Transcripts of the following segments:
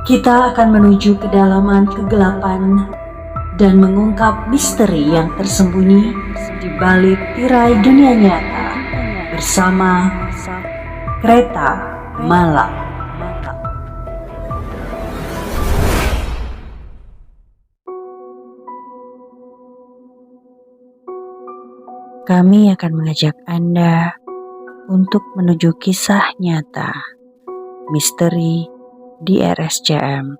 Kita akan menuju kedalaman kegelapan dan mengungkap misteri yang tersembunyi di balik tirai dunia nyata bersama Kereta Malam. Kami akan mengajak Anda untuk menuju kisah nyata misteri di RSCM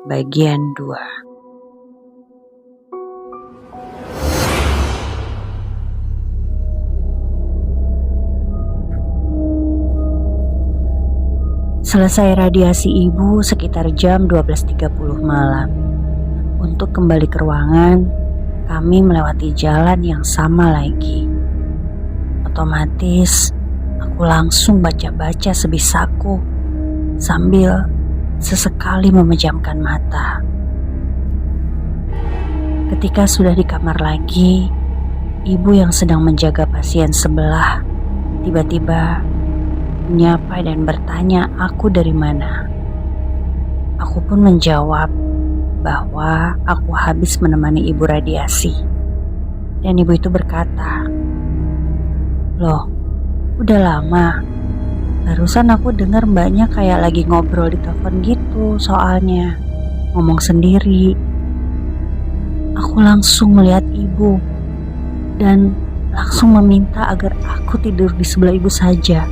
bagian 2. Selesai radiasi ibu sekitar jam 12.30 malam. Untuk kembali ke ruangan, kami melewati jalan yang sama lagi. Otomatis, aku langsung baca-baca sebisaku sambil sesekali memejamkan mata. Ketika sudah di kamar lagi, ibu yang sedang menjaga pasien sebelah tiba-tiba menyapa dan bertanya aku dari mana. Aku pun menjawab bahwa aku habis menemani ibu radiasi. Dan ibu itu berkata, "Loh, udah lama? Barusan aku dengar mbaknya kayak lagi ngobrol di telepon gitu soalnya. Ngomong sendiri." Aku langsung melihat ibu dan langsung meminta agar aku tidur di sebelah ibu saja.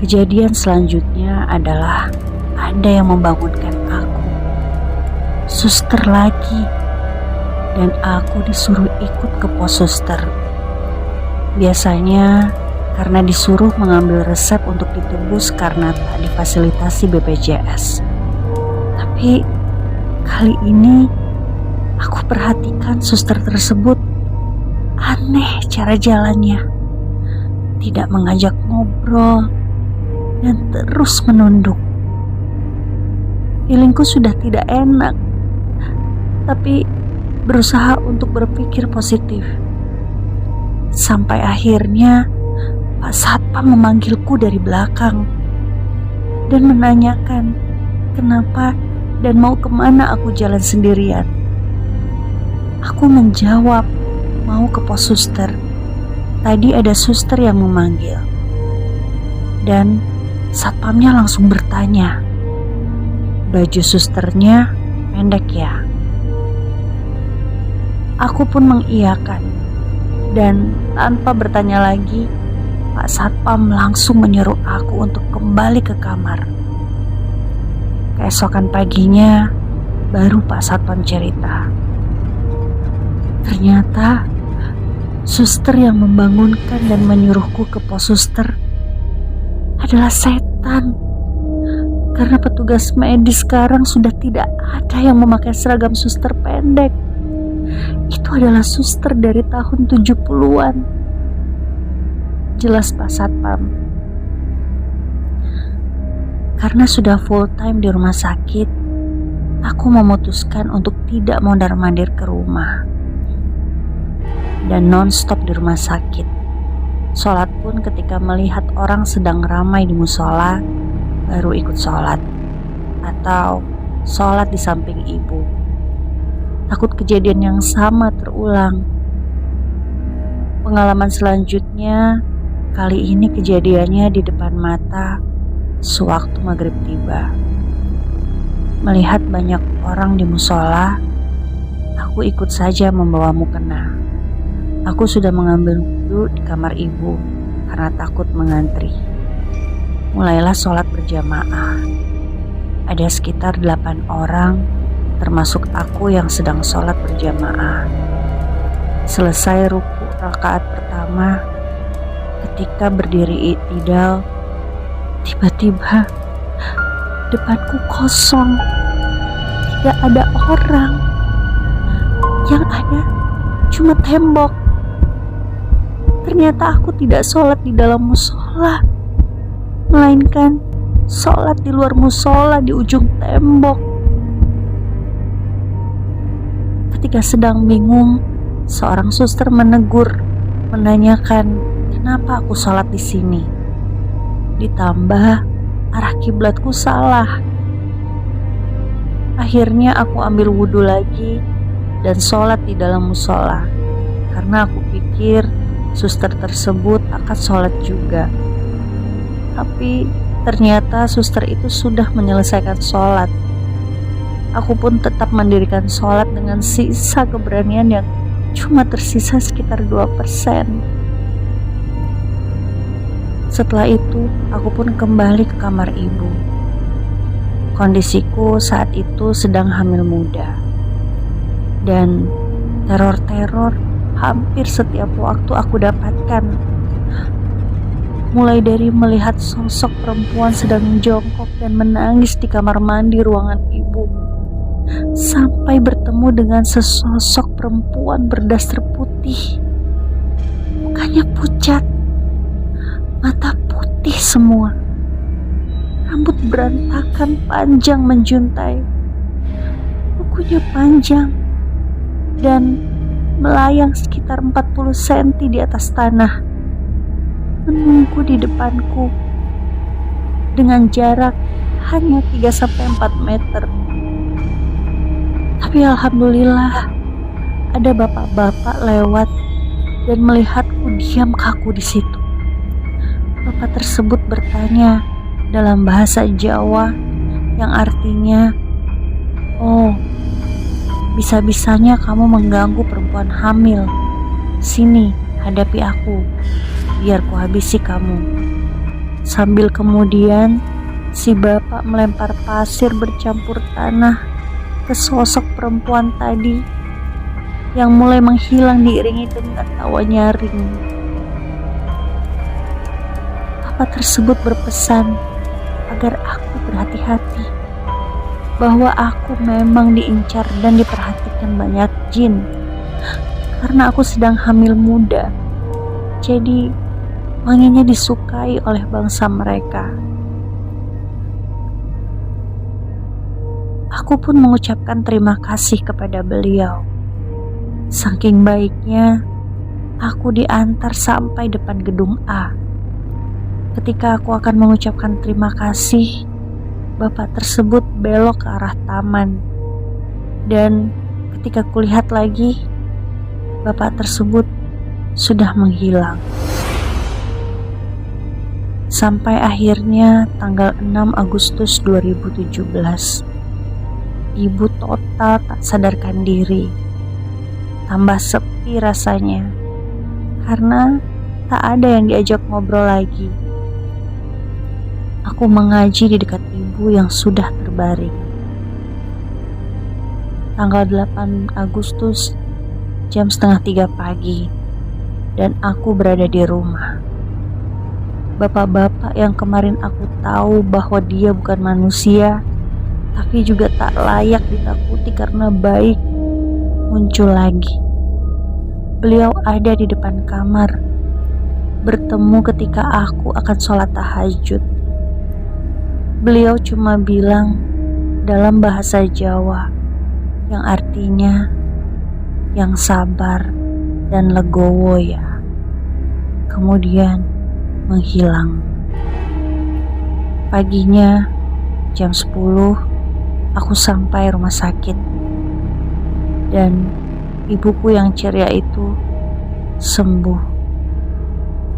Kejadian selanjutnya adalah ada yang membangunkan aku. Suster lagi. Dan aku disuruh ikut ke pos suster. Biasanya karena disuruh mengambil resep untuk ditebus karena tak difasilitasi BPJS. Tapi kali ini aku perhatikan suster tersebut aneh cara jalannya. Tidak mengajak ngobrol dan terus menunduk. Feelingku sudah tidak enak, tapi berusaha untuk berpikir positif. Sampai akhirnya Pak Satpam memanggilku dari belakang dan menanyakan kenapa dan mau kemana aku jalan sendirian. Aku menjawab mau ke pos suster. Tadi ada suster yang memanggil. Dan Satpamnya langsung bertanya, "Baju susternya pendek ya?" Aku pun mengiyakan. Dan tanpa bertanya lagi, Pak Satpam langsung menyuruh aku untuk kembali ke kamar. Keesokan paginya, baru Pak Satpam cerita. Ternyata, suster yang membangunkan dan menyuruhku ke pos suster adalah setan. Karena petugas medis sekarang sudah tidak ada yang memakai seragam suster pendek. Itu adalah suster dari tahun 70-an. Jelas Pak Satpam. Karena sudah full time di rumah sakit, aku memutuskan untuk tidak mondar-mandir ke rumah. Dan non-stop di rumah sakit. Sholat pun ketika melihat orang sedang ramai di musola, baru ikut sholat. Atau sholat di samping ibu. Takut kejadian yang sama terulang. Pengalaman selanjutnya, kali ini kejadiannya di depan mata sewaktu maghrib tiba. Melihat banyak orang di musola, aku ikut saja membawa mukena. Aku sudah mengambil wudhu di kamar ibu karena takut mengantri. Mulailah sholat berjamaah. Ada sekitar 8 orang, termasuk aku yang sedang sholat berjamaah. Selesai ruku rakaat pertama, ketika berdiri i'tidal, tiba-tiba depanku kosong. Tidak ada orang. Yang ada cuma tembok. Ternyata aku tidak sholat di dalam musola, melainkan sholat di luar musola di ujung tembok. Ketika sedang bingung, seorang suster menegur, menanyakan kenapa aku sholat di sini. Ditambah arah kiblatku salah. Akhirnya aku ambil wudhu lagi dan sholat di dalam musola, karena aku pikir suster tersebut akan sholat juga. Tapi ternyata suster itu sudah menyelesaikan sholat. Aku pun tetap mendirikan sholat dengan sisa keberanian yang cuma tersisa sekitar 2%. Setelah itu, aku pun kembali ke kamar ibu. Kondisiku saat itu sedang hamil muda. Dan teror-teror hampir setiap waktu aku dapatkan. Mulai dari melihat sosok perempuan sedang jongkok dan menangis di kamar mandi ruangan ibu, sampai bertemu dengan sesosok perempuan berdaster putih. Mukanya pucat, mata putih semua, rambut berantakan panjang menjuntai, kukunya panjang dan melayang sekitar 40 cm di atas tanah, menunggu di depanku dengan jarak hanya 3-4 meter. Tapi alhamdulillah ada bapak-bapak lewat dan melihatku diam kaku di situ. Bapak tersebut bertanya dalam bahasa Jawa yang artinya, "Oh, bisa-bisanya kamu mengganggu perempuan hamil. Sini, hadapi aku, biar ku habisi kamu." Sambil kemudian si bapak melempar pasir bercampur tanah ke sosok perempuan tadi yang mulai menghilang diiringi dengan tawa nyaring. Bapak tersebut berpesan agar aku berhati-hati, bahwa aku memang diincar dan diperhatikan banyak jin karena aku sedang hamil muda. Jadi wanginya disukai oleh bangsa mereka. Aku pun mengucapkan terima kasih kepada beliau. Saking baiknya, aku diantar sampai depan gedung A. Ketika aku akan mengucapkan terima kasih, bapak tersebut belok ke arah taman. Dan ketika kulihat lagi, bapak tersebut sudah menghilang. Sampai akhirnya tanggal 6 Agustus 2017, ibu total tak sadarkan diri. Tambah sepi rasanya, karena tak ada yang diajak ngobrol lagi. Aku mengaji di dekat ibu yang sudah terbaring. Tanggal 8 Agustus, jam 2:30 pagi, dan aku berada di rumah. Bapak-bapak yang kemarin aku tahu bahwa dia bukan manusia, tapi juga tak layak ditakuti karena baik, muncul lagi. Beliau ada di depan kamar, bertemu ketika aku akan sholat tahajud. Beliau cuma bilang dalam bahasa Jawa yang artinya yang sabar dan legowo ya. Kemudian menghilang. Paginya jam 10 aku sampai rumah sakit, dan ibuku yang ceria itu sembuh.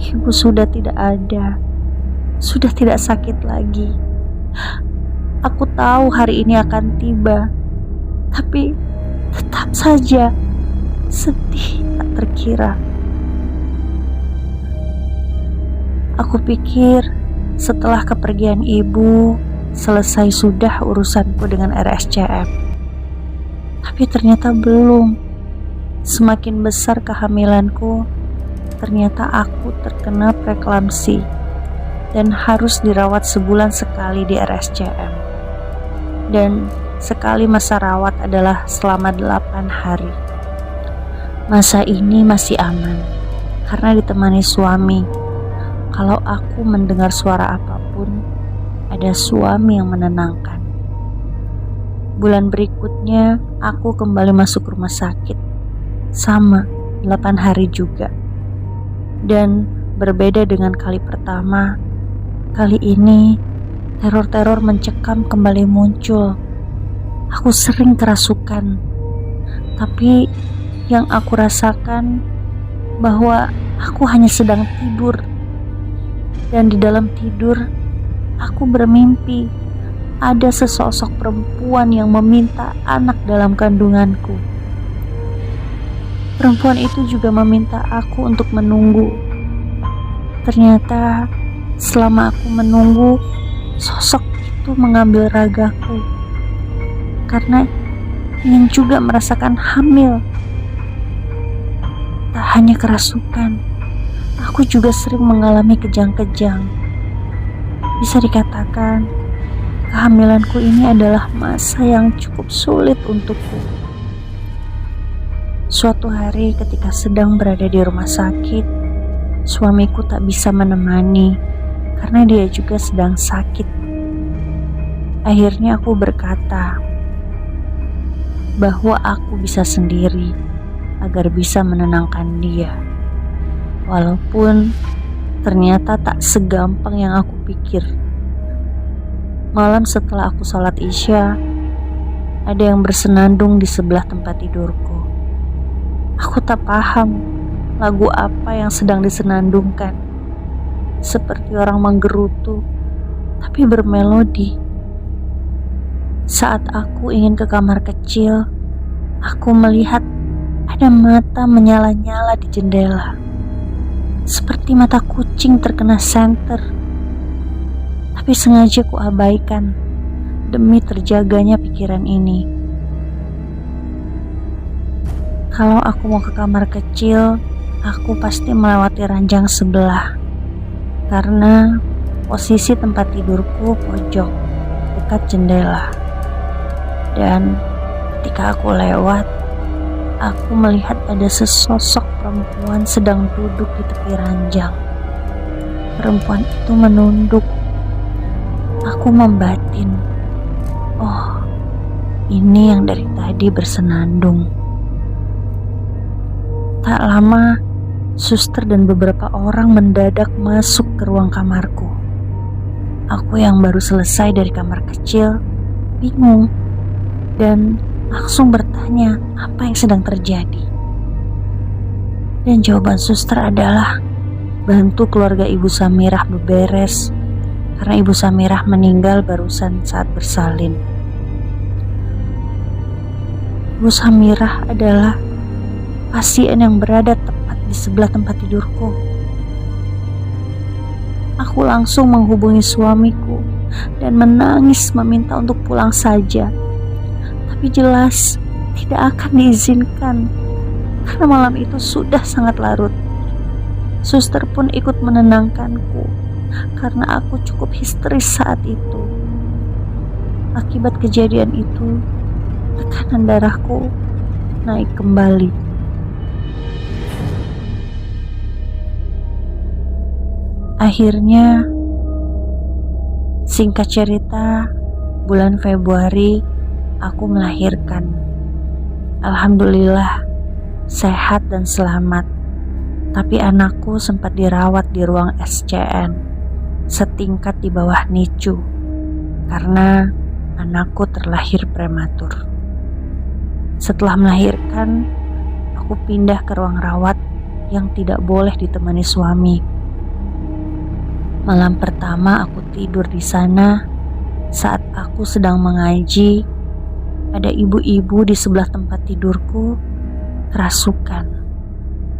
Ibu sudah tidak ada, sudah tidak sakit lagi. Aku tahu hari ini akan tiba, tapi tetap saja sedih tak terkira. Aku pikir setelah kepergian ibu, selesai sudah urusanku dengan RSCM. Tapi ternyata belum. Semakin besar kehamilanku, ternyata aku terkena preeklamsi dan harus dirawat sebulan sekali di RSCM. Dan sekali masa rawat adalah selama 8 hari. Masa ini masih aman karena ditemani suami. Kalau aku mendengar suara apapun, ada suami yang menenangkan. Bulan berikutnya, aku kembali masuk rumah sakit. Sama, 8 hari juga. Dan berbeda dengan kali pertama, kali ini teror-teror mencekam kembali muncul. Aku sering kerasukan, tapi yang aku rasakan bahwa aku hanya sedang tidur. Dan di dalam tidur, aku bermimpi ada sesosok perempuan yang meminta anak dalam kandunganku. Perempuan itu juga meminta aku untuk menunggu. Ternyata selama aku menunggu, sosok itu mengambil ragaku karena ingin juga merasakan hamil. Tak hanya kerasukan, aku juga sering mengalami kejang-kejang. Bisa dikatakan, kehamilanku ini adalah masa yang cukup sulit untukku. Suatu hari ketika sedang berada di rumah sakit, suamiku tak bisa menemani karena dia juga sedang sakit. Akhirnya aku berkata bahwa aku bisa sendiri agar bisa menenangkan dia. Walaupun ternyata tak segampang yang aku pikir. Malam setelah aku sholat Isya, ada yang bersenandung di sebelah tempat tidurku. Aku tak paham lagu apa yang sedang disenandungkan. Seperti orang menggerutu, tapi bermelodi. Saat aku ingin ke kamar kecil, aku melihat ada mata menyala-nyala di jendela. Seperti mata kucing terkena senter. Tapi sengaja ku abaikan demi terjaganya pikiran ini. Kalau aku mau ke kamar kecil, aku pasti melewati ranjang sebelah. Karena posisi tempat tidurku pojok dekat jendela. Dan ketika aku lewat, aku melihat ada sesosok perempuan sedang duduk di tepi ranjang. Perempuan itu menunduk. Aku membatin, oh, ini yang dari tadi bersenandung. Tak lama, suster dan beberapa orang mendadak masuk ke ruang kamarku. Aku yang baru selesai dari kamar kecil, bingung, dan langsung bertanya apa yang sedang terjadi. Dan jawaban suster adalah bantu keluarga Ibu Samirah beberes karena Ibu Samirah meninggal barusan saat bersalin. Ibu Samirah adalah pasien yang berada tepat di sebelah tempat tidurku. Aku langsung menghubungi suamiku dan menangis meminta untuk pulang saja. Tapi jelas tidak akan diizinkan karena malam itu sudah sangat larut. Suster pun ikut menenangkanku karena aku cukup histeris saat itu. Akibat kejadian itu, tekanan darahku naik kembali. Akhirnya, singkat cerita, bulan Februari aku melahirkan. Alhamdulillah, sehat dan selamat. Tapi anakku sempat dirawat di ruang SCN, setingkat di bawah NICU, karena anakku terlahir prematur. Setelah melahirkan, aku pindah ke ruang rawat yang tidak boleh ditemani suami. Malam pertama aku tidur di sana. Saat aku sedang mengaji, ada ibu-ibu di sebelah tempat tidurku kerasukan.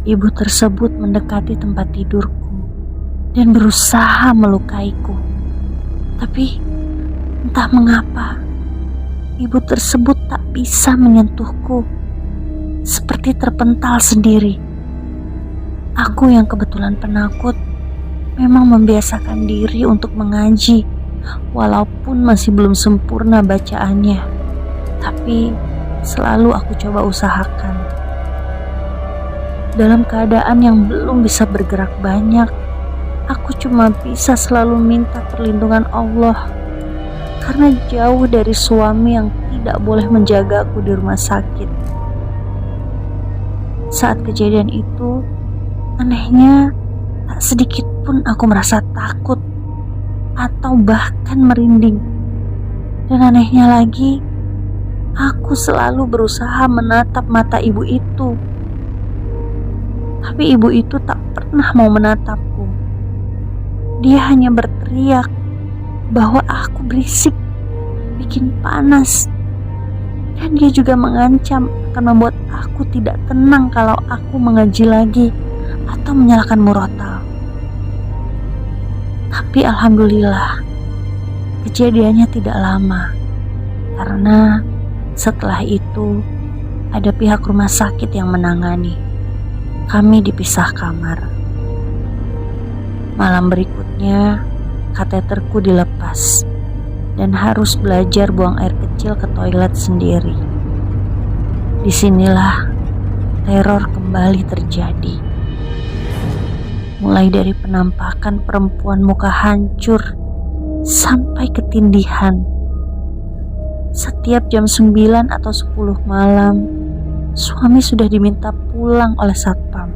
Ibu tersebut mendekati tempat tidurku dan berusaha melukaiku. Tapi entah mengapa, ibu tersebut tak bisa menyentuhku, seperti terpental sendiri. Aku yang kebetulan penakut memang membiasakan diri untuk mengaji, walaupun masih belum sempurna bacaannya. Tapi selalu aku coba usahakan. Dalam keadaan yang belum bisa bergerak banyak, aku cuma bisa selalu minta perlindungan Allah. Karena jauh dari suami yang tidak boleh menjagaku di rumah sakit. Saat kejadian itu, anehnya tak sedikit pun aku merasa takut atau bahkan merinding. Dan anehnya lagi, Aku selalu berusaha menatap mata ibu itu, tapi ibu itu tak pernah mau menatapku. Dia hanya berteriak bahwa aku berisik, bikin panas, dan dia juga mengancam akan membuat aku tidak tenang kalau aku mengaji lagi atau menyalakan murotal. Tapi alhamdulillah, kejadiannya tidak lama, karena setelah itu ada pihak rumah sakit yang menangani. Kami dipisah kamar. Malam berikutnya, kateterku dilepas dan harus belajar buang air kecil ke toilet sendiri. Disinilah teror kembali terjadi. Mulai dari penampakan perempuan muka hancur sampai ketindihan. Setiap jam 9 atau 10 malam, suami sudah diminta pulang oleh satpam.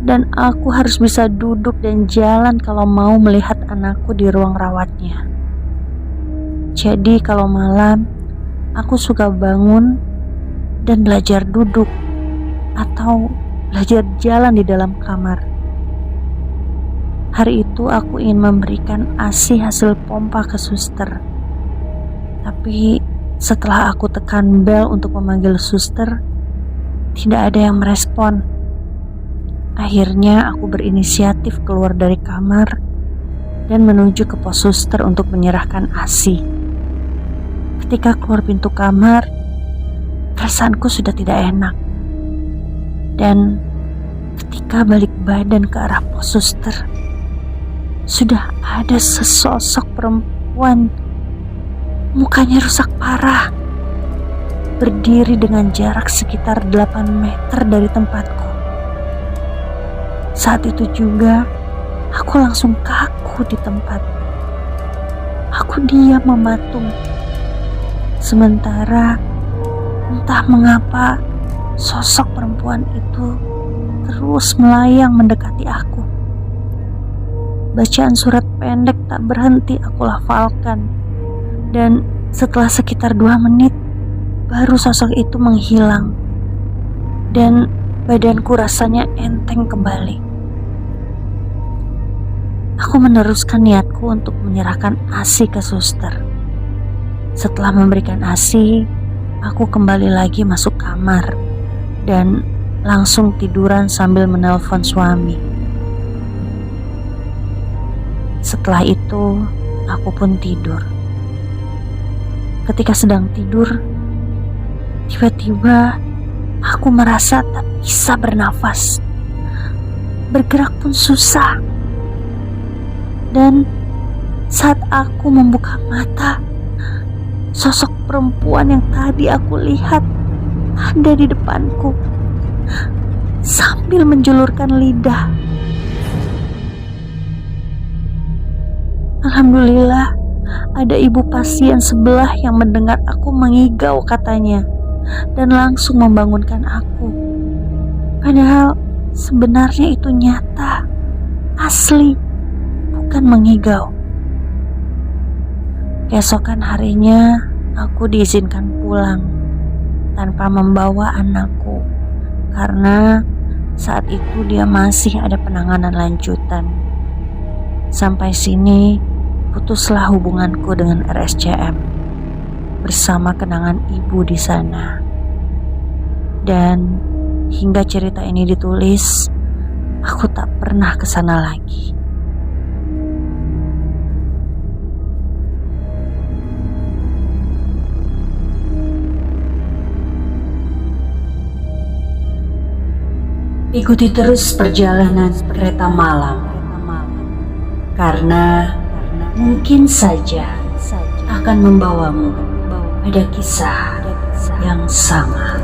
Dan aku harus bisa duduk dan jalan kalau mau melihat anakku di ruang rawatnya. Jadi kalau malam, aku suka bangun dan belajar duduk atau belajar jalan di dalam kamar. Hari itu aku ingin memberikan ASI hasil pompa ke suster. Tapi setelah aku tekan bel untuk memanggil suster, tidak ada yang merespon. Akhirnya aku berinisiatif keluar dari kamar dan menuju ke pos suster untuk menyerahkan ASI. Ketika keluar pintu kamar, perasaanku sudah tidak enak. Dan ketika balik badan ke arah pos suster, sudah ada sesosok perempuan, mukanya rusak parah, berdiri dengan jarak sekitar 8 meter dari tempatku. Saat itu juga, aku langsung kaku di tempat. Aku diam mematung. Sementara, entah mengapa, sosok perempuan itu terus melayang mendekati aku. Bacaan surat pendek tak berhenti aku lafalkan. Dan setelah sekitar 2 menit, baru sosok itu menghilang. Dan badanku rasanya enteng kembali. Aku meneruskan niatku untuk menyerahkan ASI ke suster. Setelah memberikan ASI, aku kembali lagi masuk kamar dan langsung tiduran sambil menelpon suami. Setelah itu, aku pun tidur. Ketika sedang tidur, tiba-tiba aku merasa tak bisa bernafas. Bergerak pun susah. Dan saat aku membuka mata, sosok perempuan yang tadi aku lihat ada di depanku sambil menjulurkan lidah. Alhamdulillah, ada ibu pasien sebelah yang mendengar aku mengigau katanya dan langsung membangunkan aku. Padahal sebenarnya itu nyata, asli, bukan mengigau. Keesokan harinya aku diizinkan pulang tanpa membawa anakku karena saat itu dia masih ada penanganan lanjutan. Sampai sini putuslah hubunganku dengan RSCM bersama kenangan ibu di sana. Dan hingga cerita ini ditulis, aku tak pernah ke sana lagi. Ikuti terus perjalanan kereta malam, karena mungkin saja akan membawamu pada kisah yang sama.